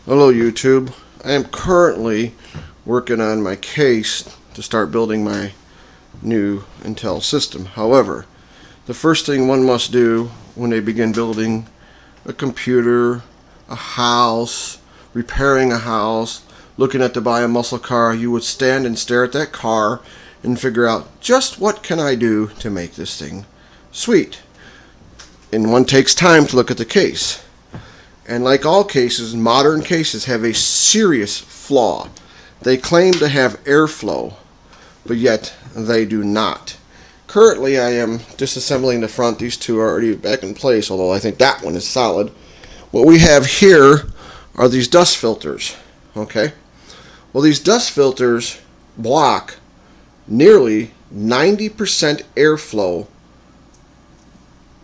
Hello YouTube. I am currently working on my case to start building my new Intel system. However, the first thing one must do when they begin building a computer, a house, repairing a house, looking at to buy a muscle car, you would stand and stare at that car and figure out just what can I do to make this thing sweet. And one takes time to look at the case. And like all cases, modern cases have a serious flaw. They claim to have airflow, but yet they do not. Currently, I am disassembling the front. These two are already back in place, although I think that one is solid. What we have here are these dust filters. Okay? Well, these dust filters block nearly 90% airflow.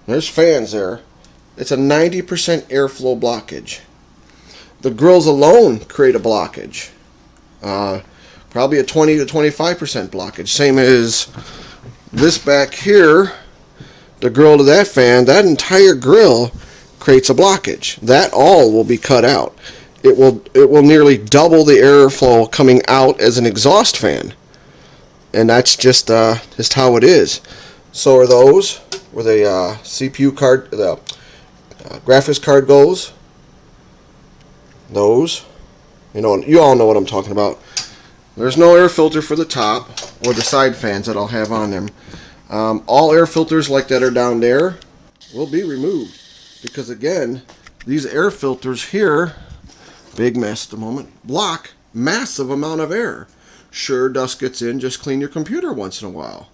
There's fans there. It's a 90% airflow blockage. The grills alone create a blockage. Probably a 20 to 25% blockage. Same as this back here, the grill to that fan, that entire grill creates a blockage. That all will be cut out. It will nearly double the airflow coming out as an exhaust fan. And that's just how it is. So are those where the CPU card, the graphics card goes. Those, you all know what I'm talking about. There's no air filter for the top or the side fans that I'll have on them. All air filters like that are down there will be removed because, again, these air filters here, big mess at the moment, block massive amount of air. Sure, dust gets in, just clean your computer once in a while.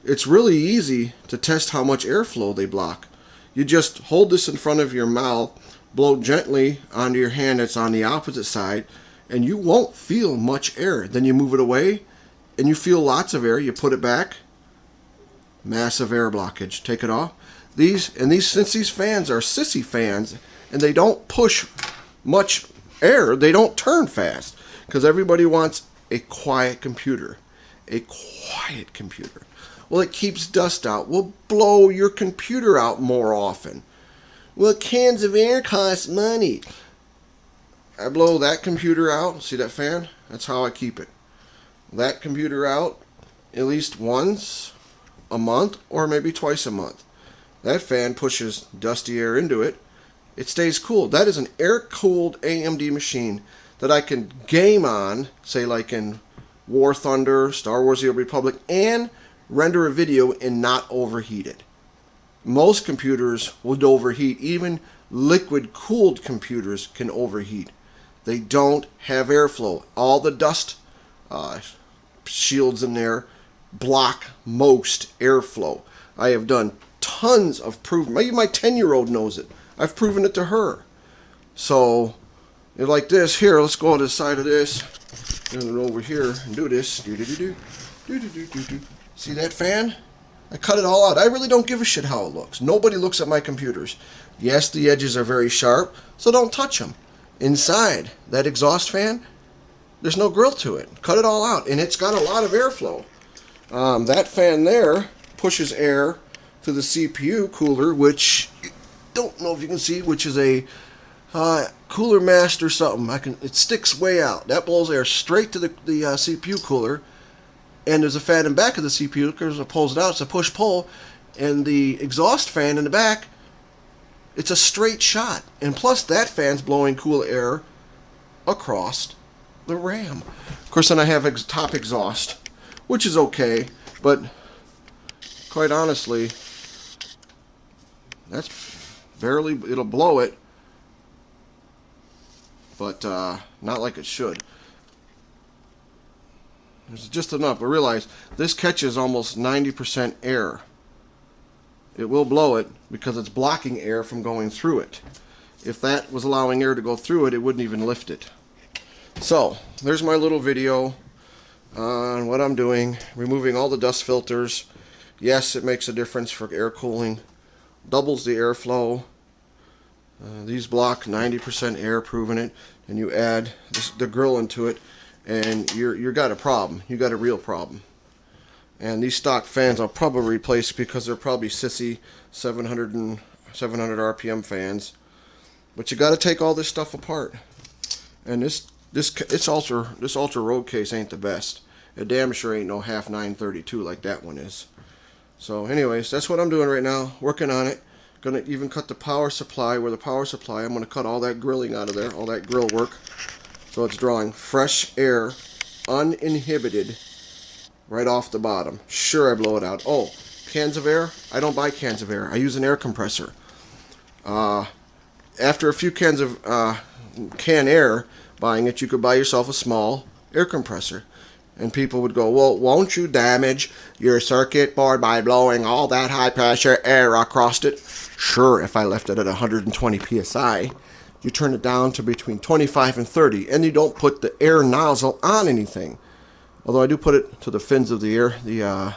It's really easy to test how much airflow they block. You just hold this in front of your mouth, blow gently onto your hand that's on the opposite side, and you won't feel much air. Then you move it away, and you feel lots of air. You put it back, massive air blockage. Take it off. Since these fans are sissy fans, and they don't push much air, they don't turn fast, because everybody wants a quiet computer. A quiet computer. Well, it keeps dust out. We'll blow your computer out more often. Well, cans of air cost money. I blow that computer out. See that fan? That's how I keep it. That computer out at least once a month or maybe twice a month. That fan pushes dusty air into it. It stays cool. That is an air-cooled AMD machine that I can game on, say like in War Thunder, Star Wars The Old Republic, and render a video and not overheat it. Most computers would overheat. Even liquid-cooled computers can overheat. They don't have airflow. All the dust shields in there block most airflow. I have done tons of proof. Maybe my 10-year-old knows it. I've proven it to her. So, like this here, let's go to the side of this and over here and do this. See that fan? I cut it all out. I really don't give a shit how it looks. Nobody looks at my computers. Yes, the edges are very sharp, so don't touch them. Inside that exhaust fan, there's no grill to it. Cut it all out, and it's got a lot of airflow. That fan there pushes air to the CPU cooler, which I don't know if you can see, which is a cooler master something. It sticks way out. That blows air straight to the CPU cooler. And there's a fan in the back of the CPU because it pulls it out. It's a push-pull. And the exhaust fan in the back, it's a straight shot. And plus, that fan's blowing cool air across the RAM. Of course, then I have top exhaust, which is okay. But quite honestly, that's barely, it'll blow it. But not like it should. There's just enough. But realize this catches almost 90% air. It will blow it because it's blocking air from going through it. If that was allowing air to go through it, it wouldn't even lift it. So, there's my little video on what I'm doing. Removing all the dust filters. Yes, it makes a difference for air cooling. Doubles the airflow. These block 90% air, proving it. And you add the grill into it, and you got a problem. You got a real problem. And these stock fans I'll probably replace because they're probably sissy 700 RPM fans. But you got to take all this stuff apart. And this Ultra Road case ain't the best. It damn sure ain't no half 932 like that one is. So anyways, that's what I'm doing right now, working on it. Gonna even cut the power supply. Where the power supply, I'm gonna cut all that grilling out of there, all that grill work. So it's drawing fresh air, uninhibited, right off the bottom. Sure, I blow it out. Oh, cans of air? I don't buy cans of air. I use an air compressor. After a few cans of can air, buying it, you could buy yourself a small air compressor. And people would go, well, won't you damage your circuit board by blowing all that high pressure air across it? Sure, if I left it at 120 psi. You turn it down to between 25 and 30, and you don't put the air nozzle on anything. Although I do put it to the fins of the air, the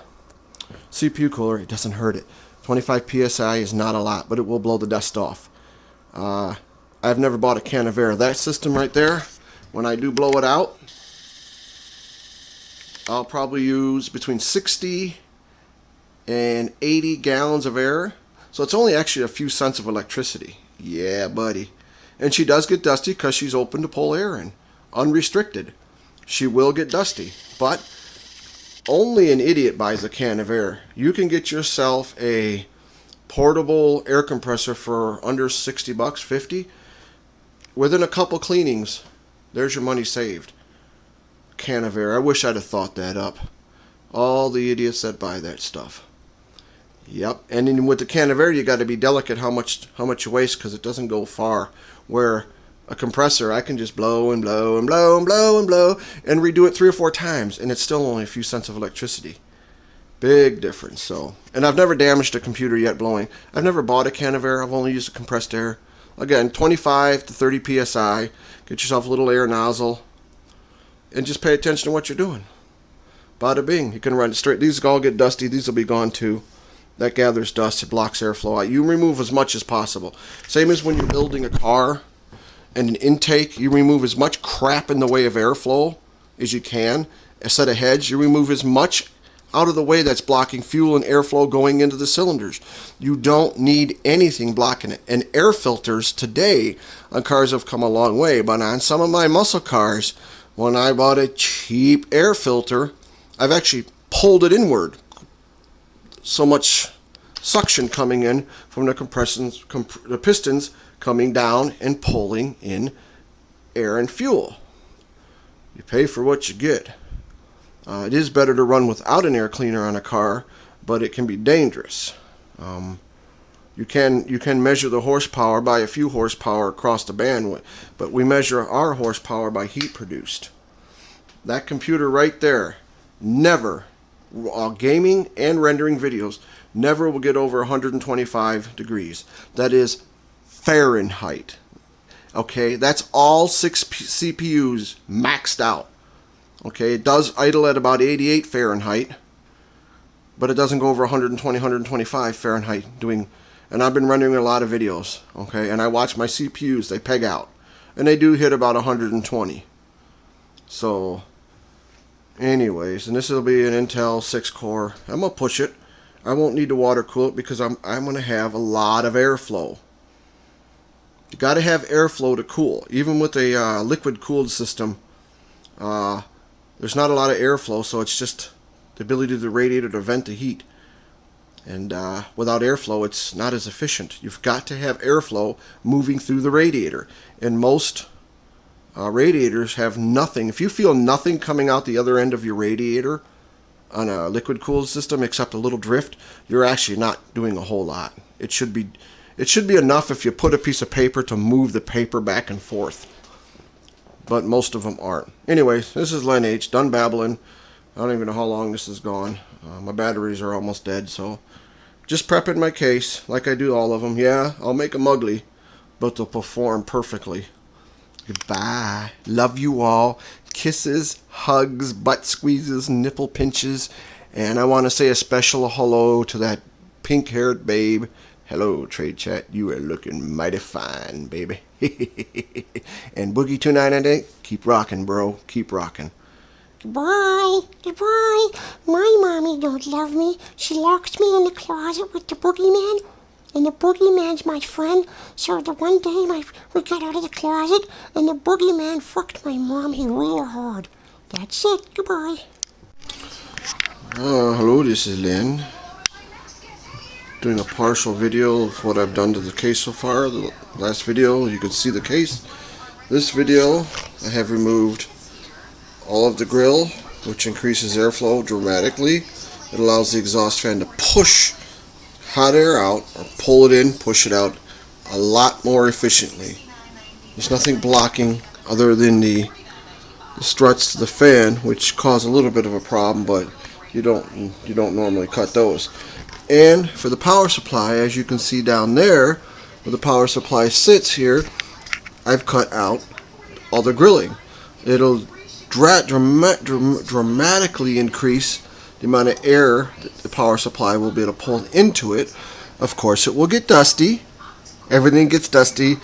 CPU cooler, it doesn't hurt it. 25 psi is not a lot, but it will blow the dust off. I've never bought a can of air. That system right there, when I do blow it out, I'll probably use between 60 and 80 gallons of air. So it's only actually a few cents of electricity. Yeah, buddy. And she does get dusty because she's open to pull air in. Unrestricted. She will get dusty. But only an idiot buys a can of air. You can get yourself a portable air compressor for under 60 bucks, 50. Within a couple cleanings, there's your money saved. Can of air. I wish I'd have thought that up. All the idiots that buy that stuff. Yep. And then with the can of air, you got to be delicate how much you waste, because it doesn't go far. Where a compressor, I can just blow and blow and blow and blow and blow and redo it 3 or 4 times, and it's still only a few cents of electricity. Big difference. So, and I've never damaged a computer yet blowing. I've never bought a can of air. I've only used a compressed air. Again, 25 to 30 psi. Get yourself a little air nozzle. And just pay attention to what you're doing. Bada bing. You can run it straight. These all get dusty. These will be gone too. That gathers dust. It blocks airflow out. You remove as much as possible. Same as when you're building a car and an intake. You remove as much crap in the way of airflow as you can. A set of heads. You remove as much out of the way that's blocking fuel and airflow going into the cylinders. You don't need anything blocking it. And air filters today on cars have come a long way. But on some of my muscle cars, when I bought a cheap air filter, I've actually pulled it inward. So much suction coming in from the pistons coming down and pulling in air and fuel. You pay for what you get. It is better to run without an air cleaner on a car, but it can be dangerous. You can measure the horsepower by a few horsepower across the band, but we measure our horsepower by heat produced. That computer right there, never, gaming and rendering videos, never will get over 125 degrees. That is Fahrenheit. Okay, that's all 6 CPUs maxed out. Okay, it does idle at about 88 Fahrenheit, but it doesn't go over 120, 125 Fahrenheit and I've been rendering a lot of videos, okay, and I watch my CPUs, they peg out, and they do hit about 120. So, anyways, and this will be an Intel 6-core. I'm going to push it. I won't need to water cool it because I'm going to have a lot of airflow. You got to have airflow to cool. Even with a liquid cooled system, there's not a lot of airflow, so it's just the ability of the radiator to vent the heat. And without airflow, it's not as efficient. You've got to have airflow moving through the radiator. And most radiators have nothing. If you feel nothing coming out the other end of your radiator on a liquid cooled system except a little drift, you're actually not doing a whole lot. It should be enough if you put a piece of paper to move the paper back and forth. But most of them aren't. Anyways, this is Len H. Done babbling. I don't even know how long this is gone. My batteries are almost dead, so just prepping my case like I do all of them. Yeah, I'll make them ugly, but they'll perform perfectly. Goodbye. Love you all. Kisses, hugs, butt squeezes, nipple pinches. And I want to say a special hello to that pink-haired babe. Hello, Trade Chat. You are looking mighty fine, baby. And Boogie 298, keep rocking, bro. Keep rocking. Goodbye, goodbye. My mommy don't love me. She locks me in the closet with the boogeyman. And the boogeyman's my friend. So the one day we got out of the closet, and the boogeyman fucked my mommy real hard. That's it. Goodbye. Hello, this is Lynn. Doing a partial video of what I've done to the case so far. The last video, you could see the case. This video, I have removed all of the grill, which increases airflow dramatically. It allows the exhaust fan to push hot air out, or pull it in, push it out a lot more efficiently. There's nothing blocking other than the struts to the fan, which cause a little bit of a problem, but you don't normally cut those. And for the power supply, as you can see down there, where the power supply sits here, I've cut out all the grilling. It'll dramatically increase the amount of air that the power supply will be able to pull into it. Of course, it will get dusty. Everything gets dusty.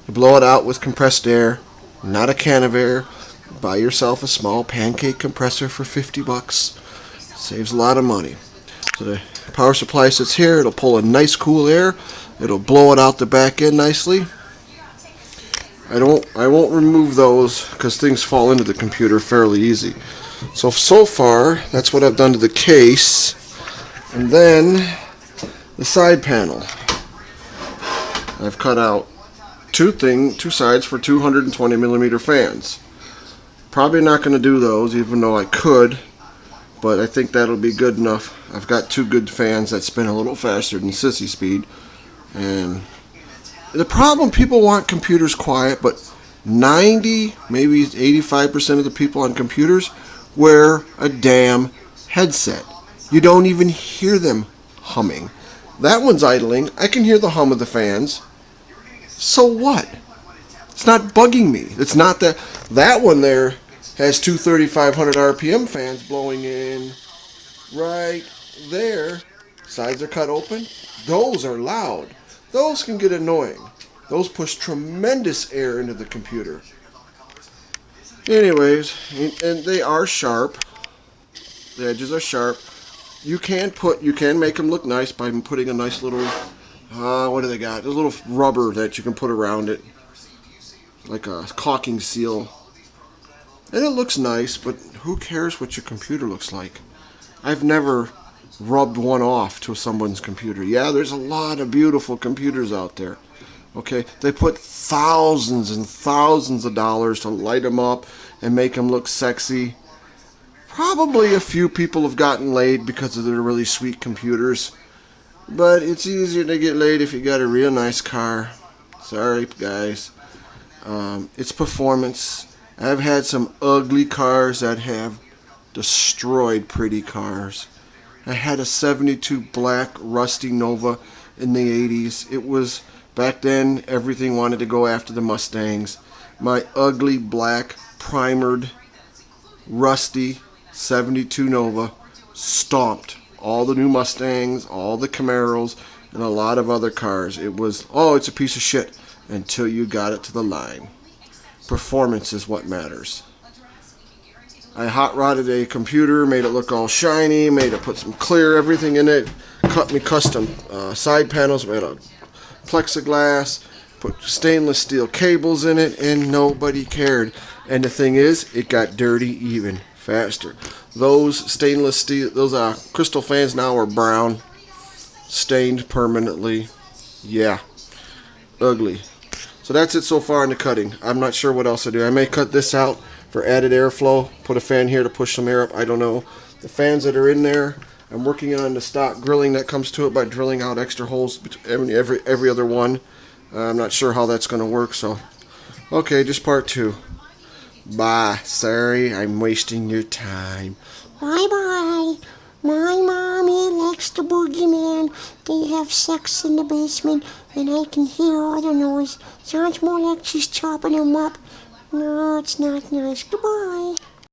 You blow it out with compressed air, not a can of air. Buy yourself a small pancake compressor for $50. Saves a lot of money. So the power supply sits here. It'll pull a nice cool air. It'll blow it out the back end nicely. I won't remove those because things fall into the computer fairly easy. So far, that's what I've done to the case. And then the side panel. I've cut out two sides for 220 millimeter fans. Probably not going to do those, even though I could, but I think that'll be good enough. I've got two good fans that spin a little faster than sissy speed. And the problem, people want computers quiet, but 90, maybe 85% of the people on computers wear a damn headset. You don't even hear them humming. That one's idling. I can hear the hum of the fans. So what? It's not bugging me. It's not that one there has two 3,500 RPM fans blowing in right there. Sides are cut open. Those are loud. Those can get annoying. Those push tremendous air into the computer. Anyways, and they are sharp. The edges are sharp. You can make them look nice by putting a nice little, what do they got? A little rubber that you can put around it, like a caulking seal. And it looks nice, but who cares what your computer looks like? I've never rubbed one off to someone's computer. Yeah, there's a lot of beautiful computers out there. Okay, they put thousands and thousands of dollars to light them up and make them look sexy. Probably a few people have gotten laid because of their really sweet computers. But it's easier to get laid if you got a real nice car. Sorry, guys. It's performance. I've had some ugly cars that have destroyed pretty cars. I had a 72 black rusty Nova in the 80s. It was, back then, everything wanted to go after the Mustangs. My ugly black primered rusty 72 Nova stomped all the new Mustangs, all the Camaros, and a lot of other cars. It was, it's a piece of shit until you got it to the line. Performance is what matters. I hot rodded a computer, made it look all shiny, put some clear everything in it, cut me custom side panels, made a plexiglass, put stainless steel cables in it, and nobody cared. And the thing is, it got dirty even faster. Those stainless steel, those crystal fans now are brown, stained permanently. Yeah, ugly. So that's it so far in the cutting. I'm not sure what else to do. I may cut this out for added airflow, put a fan here to push some air up. I don't know. The fans that are in there, I'm working on the stock grilling that comes to it by drilling out extra holes every other one. I'm not sure how that's going to work. So, okay, just part 2. Bye. Sorry, I'm wasting your time. Bye-bye. My mommy likes the boogeyman. They have sex in the basement, and I can hear other noise. Sounds more like she's chopping him up. No, it's not nice. Goodbye.